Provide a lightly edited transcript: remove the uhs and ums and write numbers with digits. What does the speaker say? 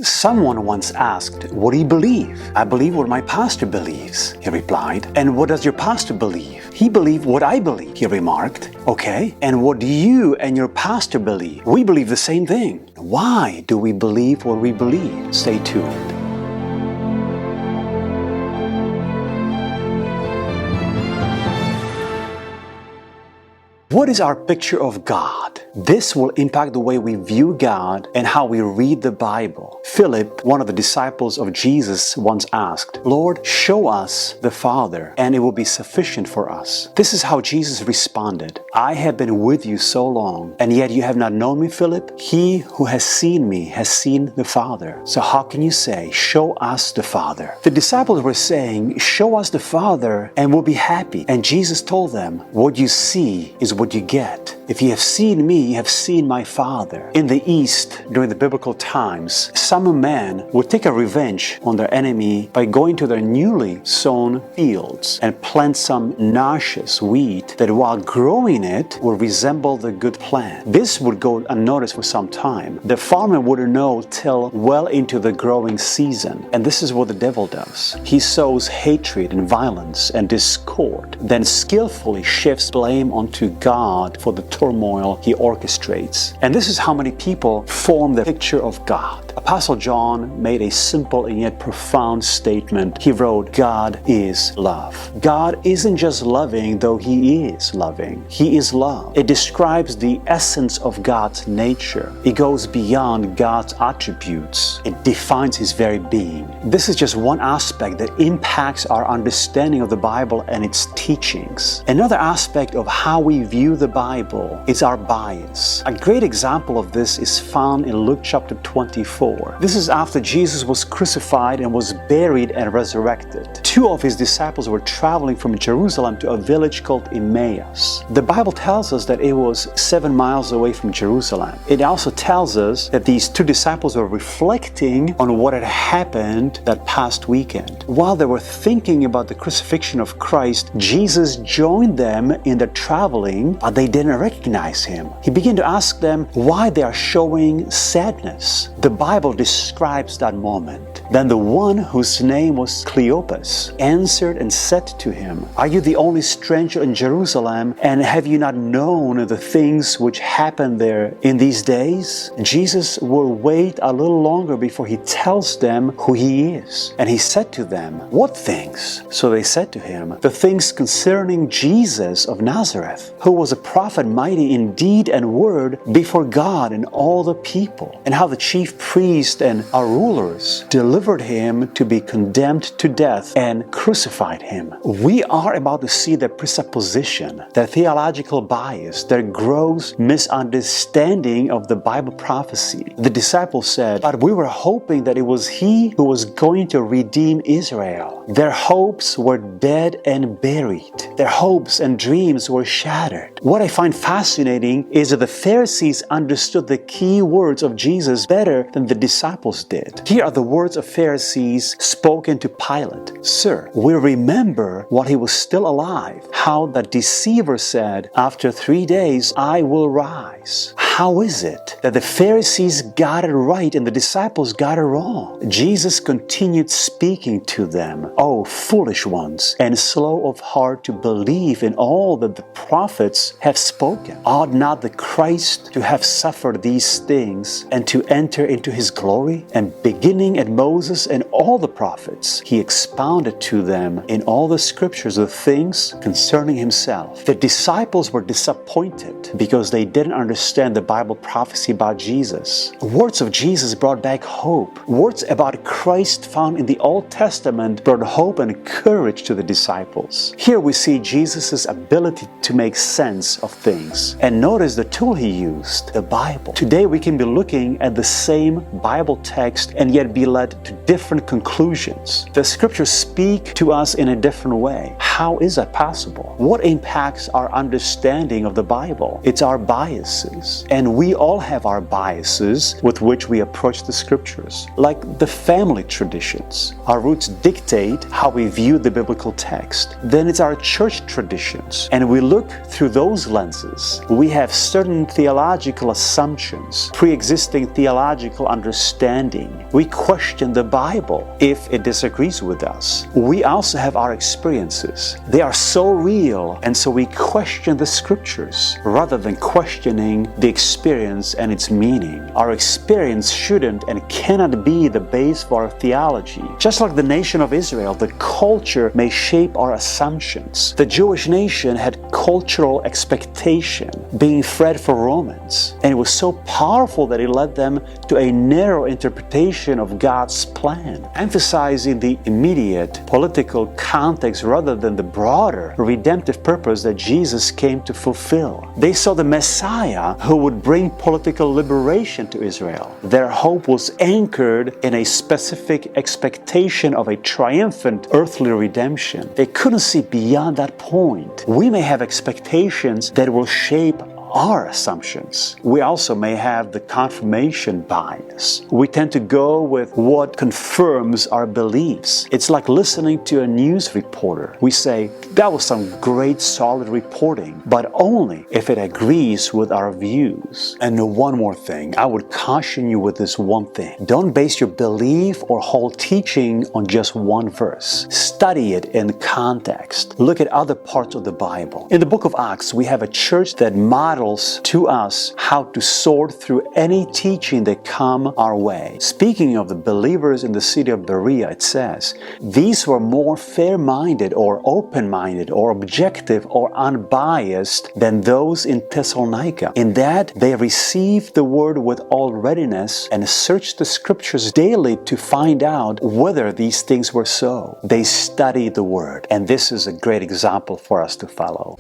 Someone once asked, "What do you believe?" "I believe what my pastor believes," he replied. "And what does your pastor believe?" "He believes what I believe," he remarked. "Okay, and what do you and your pastor believe?" "We believe the same thing." "Why do we believe what we believe?" Stay tuned. What is our picture of God? This will impact the way we view God and how we read the Bible. Philip, one of the disciples of Jesus, once asked, "Lord, show us the Father, and it will be sufficient for us." This is how Jesus responded, "I have been with you so long, and yet you have not known me, Philip? He who has seen me has seen the Father. So how can you say, 'Show us the Father'?" The disciples were saying, "Show us the Father, and we'll be happy." And Jesus told them, "What you see is what you get. If you have seen me, you have seen my Father." In the East, during the biblical times, some men would take a revenge on their enemy by going to their newly sown fields and plant some noxious wheat that, while growing it, would resemble the good plant. This would go unnoticed for some time. The farmer wouldn't know till well into the growing season. And this is what the devil does. He sows hatred and violence and discord, then skillfully shifts blame onto God for the turmoil he orchestrates. And this is how many people form the picture of God. Apostle John made a simple and yet profound statement. He wrote, "God is love." God isn't just loving, though He is loving. He is love. It describes the essence of God's nature. It goes beyond God's attributes. It defines His very being. This is just one aspect that impacts our understanding of the Bible and its teachings. Another aspect of how we view the Bible is our bias. A great example of this is found in Luke chapter 24. This is after Jesus was crucified and was buried and resurrected. Two of His disciples were traveling from Jerusalem to a village called Emmaus. The Bible tells us that it was 7 miles away from Jerusalem. It also tells us that these two disciples were reflecting on what had happened that past weekend. While they were thinking about the crucifixion of Christ, Jesus joined them in their traveling, but they didn't recognize Him. He began to ask them why they are showing sadness. The Bible describes that moment. Then the one whose name was Cleopas answered and said to him, "Are you the only stranger in Jerusalem, and have you not known the things which happened there in these days?" Jesus will wait a little longer before He tells them who He is. And He said to them, "What things?" So they said to Him, "The things concerning Jesus of Nazareth, who was a prophet mighty in deed and word before God and all the people, and how the chief priests and our rulers delivered Him to be condemned to death and crucified Him." We are about to see the presupposition, the theological bias, their gross misunderstanding of the Bible prophecy. The disciples said, "But we were hoping that it was He who was going to redeem Israel." Their hopes were dead and buried. Their hopes and dreams were shattered. What I find fascinating is that the Pharisees understood the key words of Jesus better than the disciples did. Here are the words of Pharisees spoken to Pilate. "Sir, we remember while He was still alive, how the deceiver said, 'After 3 days I will rise.'" How is it that the Pharisees got it right and the disciples got it wrong? Jesus continued speaking to them, "O foolish ones, and slow of heart to believe in all that the prophets have spoken. Ought not the Christ to have suffered these things and to enter into His glory?" And beginning at Moses and all the prophets, He expounded to them in all the scriptures the things concerning Himself. The disciples were disappointed because they didn't understand the Bible prophecy about Jesus. Words of Jesus brought back hope. Words about Christ found in the Old Testament brought hope and courage to the disciples. Here we see Jesus' ability to make sense of things. And notice the tool He used, the Bible. Today we can be looking at the same Bible text and yet be led to different conclusions. The scriptures speak to us in a different way. How is that possible? What impacts our understanding of the Bible? It's our biases. And we all have our biases with which we approach the scriptures, like the family traditions. Our roots dictate how we view the biblical text. Then it's our church traditions, and we look through those lenses. We have certain theological assumptions, pre-existing theological understanding. We question the Bible if it disagrees with us. We also have our experiences. They are so real, and so we question the scriptures rather than questioning the experience and its meaning. Our experience shouldn't and cannot be the base for our theology. Just like the nation of Israel, the culture may shape our assumptions. The Jewish nation had cultural expectation being fed for Romans, and it was so powerful that it led them to a narrow interpretation of God's plan, emphasizing the immediate political context rather than the broader redemptive purpose that Jesus came to fulfill. They saw the Messiah who would bring political liberation to Israel. Their hope was anchored in a specific expectation of a triumphant earthly redemption. They couldn't see beyond that point. We may have expectations that will shape our assumptions. We also may have the confirmation bias. We tend to go with what confirms our beliefs. It's like listening to a news reporter. We say, that was some great solid reporting, but only if it agrees with our views. And one more thing, I would caution you with this one thing. Don't base your belief or whole teaching on just one verse. Study it in context. Look at other parts of the Bible. In the book of Acts, we have a church that models to us how to sort through any teaching that come our way. Speaking of the believers in the city of Berea, it says, these were more fair-minded or open-minded or objective or unbiased than those in Thessalonica, in that they received the word with all readiness and searched the scriptures daily to find out whether these things were so. They studied the word, and this is a great example for us to follow.